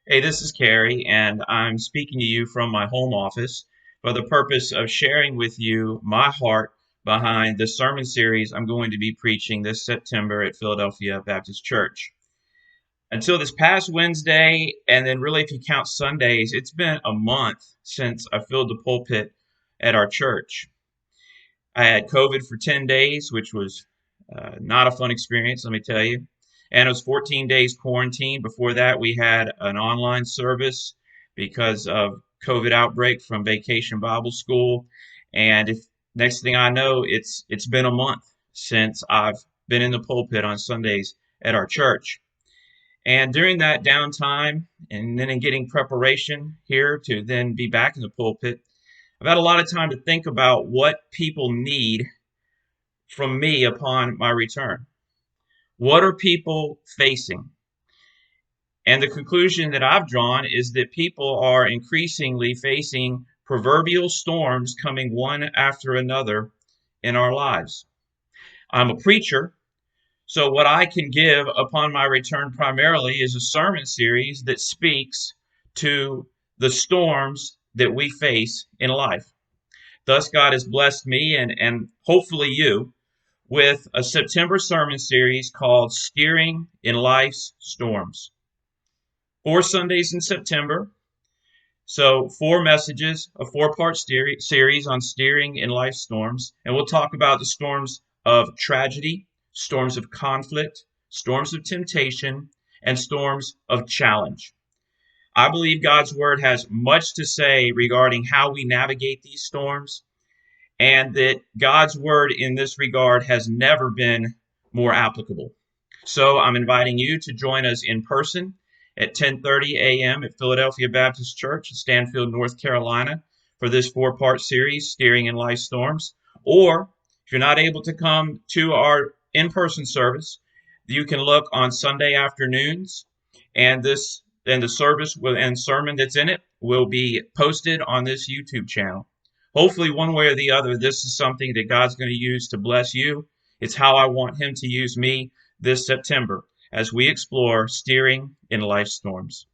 Hey, this is Carrie, and I'm speaking to you from my home office for the purpose of sharing with you my heart behind the sermon series I'm going to be preaching this September at Philadelphia Baptist Church. Until this past Wednesday, and then really if you count Sundays, it's been a month since I filled the pulpit at our church. I had COVID for 10 days, which was not a fun experience, let me tell you. And it was 14 days quarantine. Before that, we had an online service because of COVID outbreak from Vacation Bible School. And if next thing I know, it's been a month since I've been in the pulpit on Sundays at our church. And during that downtime, and then in getting preparation here to then be back in the pulpit, I've had a lot of time to think about what people need from me upon my return. What are people facing? And the conclusion that I've drawn is that people are increasingly facing proverbial storms coming one after another in our lives. I'm a preacher, so what I can give upon my return primarily is a sermon series that speaks to the storms that we face in life. Thus, God has blessed me and hopefully you with a September sermon series called Steering in Life's Storms. 4 Sundays in September. So, 4 messages, a four-part series on steering in life's storms. And we'll talk about the storms of tragedy, storms of conflict, storms of temptation, and storms of challenge. I believe God's Word has much to say regarding how we navigate these storms, and that God's Word in this regard has never been more applicable. So I'm inviting you to join us in person at 10:30 a.m. at Philadelphia Baptist Church in Stanfield, North Carolina, for this four-part series, Steering in Life Storms. Or if you're not able to come to our in-person service, you can look on Sunday afternoons, and the service and sermon that's in it will be posted on this YouTube channel. Hopefully, one way or the other, this is something that God's going to use to bless you. It's how I want Him to use me this September as we explore steering in life's storms.